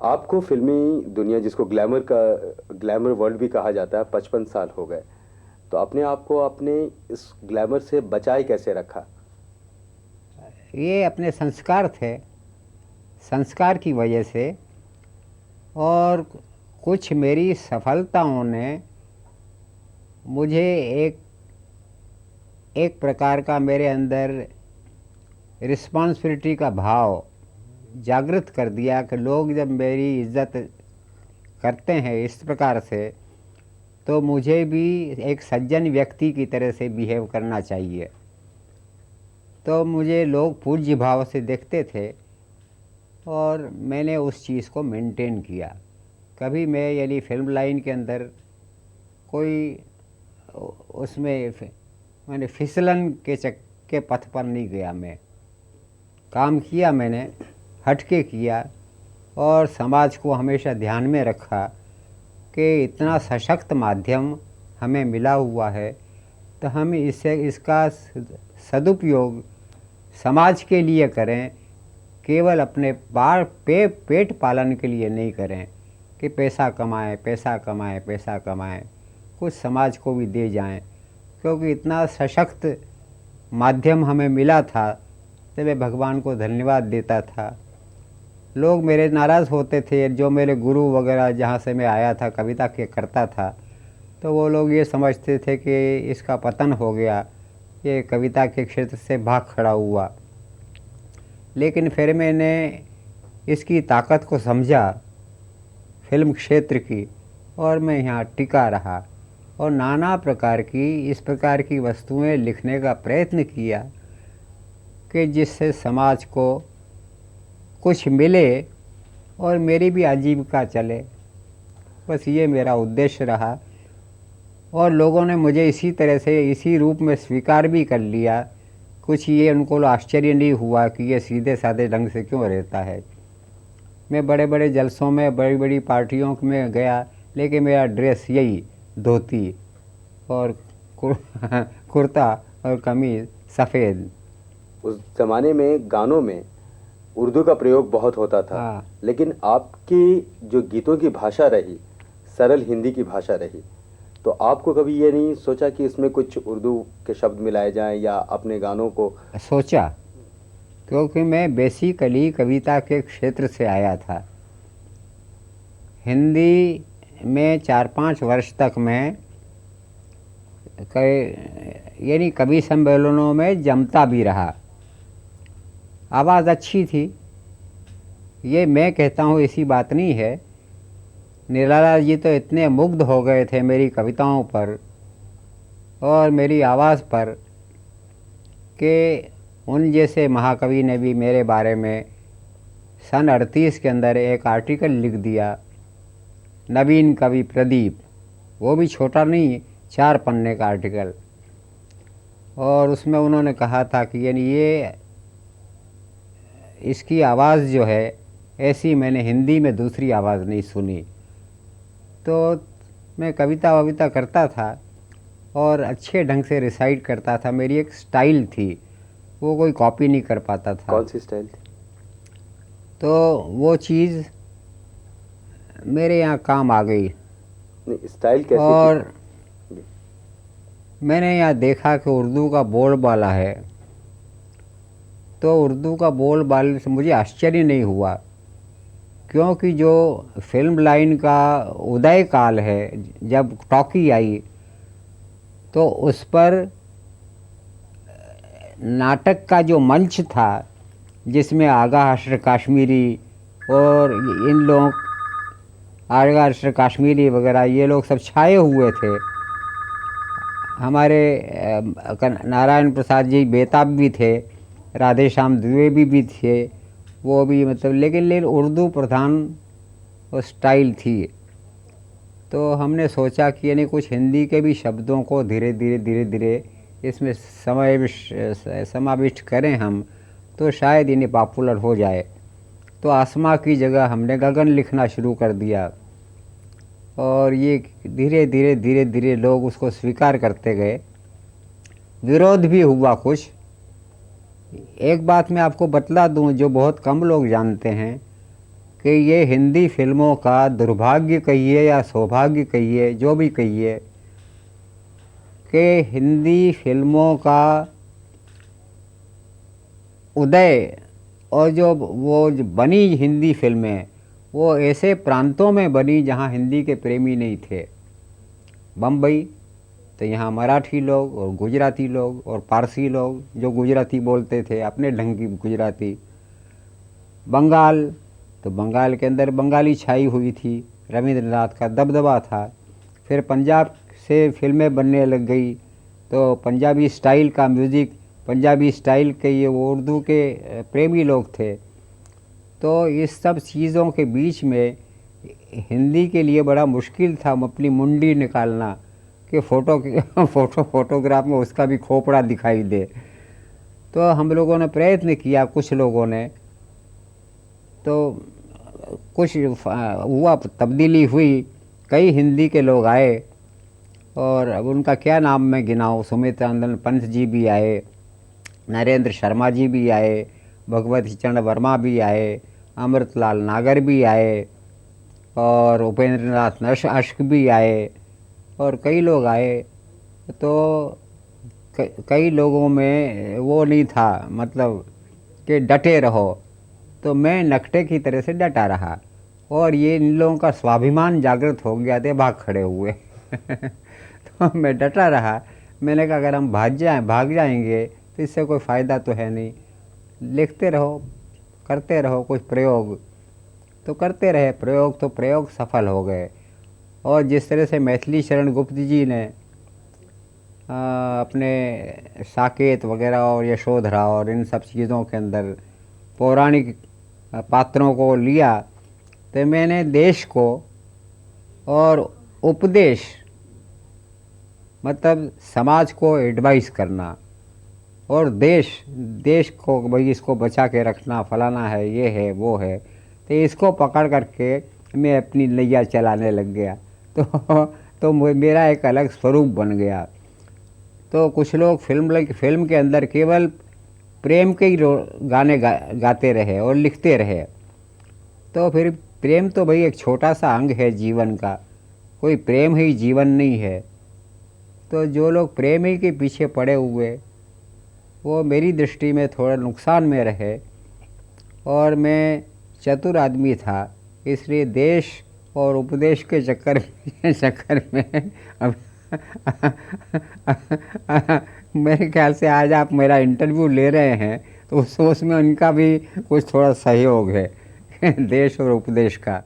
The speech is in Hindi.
आपको फिल्मी दुनिया जिसको ग्लैमर वर्ल्ड भी कहा जाता है 55 साल हो गए। तो अपने आप को अपने इस ग्लैमर से बचाए कैसे रखा? ये अपने संस्कार थे, संस्कार की वजह से। और कुछ मेरी सफलताओं ने मुझे एक एक प्रकार का मेरे अंदर रिस्पॉन्सिबिलिटी का भाव जागृत कर दिया कि लोग जब मेरी इज्जत करते हैं इस प्रकार से, तो मुझे भी एक सज्जन व्यक्ति की तरह से बिहेव करना चाहिए। तो मुझे लोग पूज्य भाव से देखते थे और मैंने उस चीज़ को मेंटेन किया। कभी मैं यानी फिल्म लाइन के अंदर कोई उसमें मैंने फिसलन के पथ पर नहीं गया। मैं काम किया, मैंने हट के किया और समाज को हमेशा ध्यान में रखा कि इतना सशक्त माध्यम हमें मिला हुआ है, तो हम इसका सदुपयोग समाज के लिए करें, केवल अपने पेट पालन के लिए नहीं करें कि पैसा कमाएं पैसा कमाएं पैसा कमाएं, कुछ समाज को भी दे जाएं। क्योंकि इतना सशक्त माध्यम हमें मिला था, तो मैं भगवान को धन्यवाद देता था। लोग मेरे नाराज़ होते थे, जो मेरे गुरु वगैरह जहाँ से मैं आया था कविता के करता था, तो वो लोग ये समझते थे कि इसका पतन हो गया, ये कविता के क्षेत्र से भाग खड़ा हुआ। लेकिन फिर मैंने इसकी ताकत को समझा, फिल्म क्षेत्र की, और मैं यहाँ टिका रहा और नाना प्रकार की इस प्रकार की वस्तुएं लिखने का प्रयत्न किया कि जिससे समाज को कुछ मिले और मेरी भी आजीविका चले। बस ये मेरा उद्देश्य रहा और लोगों ने मुझे इसी तरह से इसी रूप में स्वीकार भी कर लिया। कुछ ये उनको आश्चर्य नहीं हुआ कि ये सीधे साधे ढंग से क्यों रहता है। मैं बड़े बड़े जलसों में, बड़ी बड़ी पार्टियों में गया, लेकिन मेरा ड्रेस यही धोती और कुर्ता और कमीज सफ़ेद। उस जमाने में गानों में उर्दू का प्रयोग बहुत होता था, हाँ, लेकिन आपकी जो गीतों की भाषा रही सरल हिंदी की भाषा रही। तो आपको कभी ये नहीं सोचा कि इसमें कुछ उर्दू के शब्द मिलाए जाएं या अपने गानों को? सोचा, क्योंकि मैं बेसिकली कविता के क्षेत्र से आया था। हिंदी में 4-5 वर्ष तक मैं यानी कवि सम्मेलनों में जमता भी रहा। आवाज़ अच्छी थी, ये मैं कहता हूँ, ऐसी बात नहीं है। निराला जी तो इतने मुग्ध हो गए थे मेरी कविताओं पर और मेरी आवाज़ पर कि उन जैसे महाकवि ने भी मेरे बारे में सन 38 के अंदर एक आर्टिकल लिख दिया, नवीन कवि प्रदीप। वो भी छोटा नहीं, 4 पन्ने का आर्टिकल। और उसमें उन्होंने कहा था कि यानी ये इसकी आवाज़ जो है ऐसी मैंने हिंदी में दूसरी आवाज़ नहीं सुनी। तो मैं कविता वविता करता था और अच्छे ढंग से रिसाइट करता था। मेरी एक स्टाइल थी, वो कोई कॉपी नहीं कर पाता था। कौन सी स्टाइल थी? तो वो चीज़ मेरे यहाँ काम आ गई। नहीं, स्टाइल कैसी थी? और मैंने यहाँ देखा कि उर्दू का बोलबाला है, तो उर्दू का बोलबाले से मुझे आश्चर्य नहीं हुआ, क्योंकि जो फिल्म लाइन का उदय काल है, जब टॉकी आई, तो उस पर नाटक का जो मंच था, जिसमें आगा हशर काश्मीरी और इन लोग, आगा हशर काश्मीरी वगैरह, ये लोग सब छाए हुए थे। हमारे नारायण प्रसाद जी बेताब भी थे, राधे श्याम द्विवेदी भी थे, वो भी मतलब, लेकिन उर्दू प्रधान वो स्टाइल थी। तो हमने सोचा कि यानी कुछ हिंदी के भी शब्दों को धीरे धीरे इसमें समाविष्ट करें हम, तो शायद इन्हें पॉपुलर हो जाए। तो आसमां की जगह हमने गगन लिखना शुरू कर दिया और ये धीरे धीरे लोग उसको स्वीकार करते गए। विरोध भी हुआ कुछ। एक बात मैं आपको बतला दूं जो बहुत कम लोग जानते हैं कि ये हिंदी फिल्मों का दुर्भाग्य कहिए या सौभाग्य कहिए, जो भी कहिए, कि हिंदी फिल्मों का उदय और जो बनी हिंदी फिल्में, वो ऐसे प्रांतों में बनी जहाँ हिंदी के प्रेमी नहीं थे। बम्बई, तो यहाँ मराठी लोग और गुजराती लोग और पारसी लोग जो गुजराती बोलते थे, अपने ढंग की गुजराती। बंगाल, तो बंगाल के अंदर बंगाली छाई हुई थी, रविंद्रनाथ का दबदबा था। फिर पंजाब से फिल्में बनने लग गई, तो पंजाबी स्टाइल का म्यूज़िक, पंजाबी स्टाइल के ये वो उर्दू के प्रेमी लोग थे। तो इस सब चीज़ों के बीच में हिंदी के लिए बड़ा मुश्किल था अपनी मुंडी निकालना कि फोटोग्राफ में उसका भी खोपड़ा दिखाई दे। तो हम लोगों ने प्रयत्न किया, कुछ लोगों ने, तो कुछ हुआ, तब्दीली हुई। कई हिंदी के लोग आए और अब उनका क्या नाम मैं गिनाऊँ, सुमित आनंद पंत जी भी आए, नरेंद्र शर्मा जी भी आए, भगवती चरण वर्मा भी आए, अमृतलाल नागर भी आए और उपेंद्र नाथ अश्क भी आए और कई लोग आए। तो कई लोगों में वो नहीं था, मतलब कि डटे रहो, तो मैं नकटे की तरह से डटा रहा और ये इन लोगों का स्वाभिमान जागृत हो गया थे, भाग खड़े हुए। तो मैं डटा रहा। मैंने कहा अगर हम भाग जाएंगे तो इससे कोई फ़ायदा तो है नहीं, लिखते रहो, करते रहो कुछ प्रयोग। तो करते रहे प्रयोग, तो प्रयोग सफल हो गए। और जिस तरह से मैथिली शरण गुप्त जी ने अपने साकेत वगैरह और यशोधरा और इन सब चीज़ों के अंदर पौराणिक पात्रों को लिया, तो मैंने देश को और उपदेश, मतलब समाज को एडवाइस करना, और देश को भाई इसको बचा के रखना, फलाना है, ये है, वो है, तो इसको पकड़ करके मैं अपनी नैया चलाने लग गया। तो मेरा एक अलग स्वरूप बन गया। तो कुछ लोग फिल्म के अंदर केवल प्रेम के ही गाने गाते रहे और लिखते रहे। तो फिर प्रेम तो भाई एक छोटा सा अंग है जीवन का, कोई प्रेम ही जीवन नहीं है। तो जो लोग प्रेम ही के पीछे पड़े हुए, वो मेरी दृष्टि में थोड़ा नुकसान में रहे। और मैं चतुर आदमी था, इसलिए देश और उपदेश के चक्कर में अब मेरे ख्याल से आज आप मेरा इंटरव्यू ले रहे हैं, तो उसमें उनका भी कुछ थोड़ा सहयोग है देश और उपदेश का।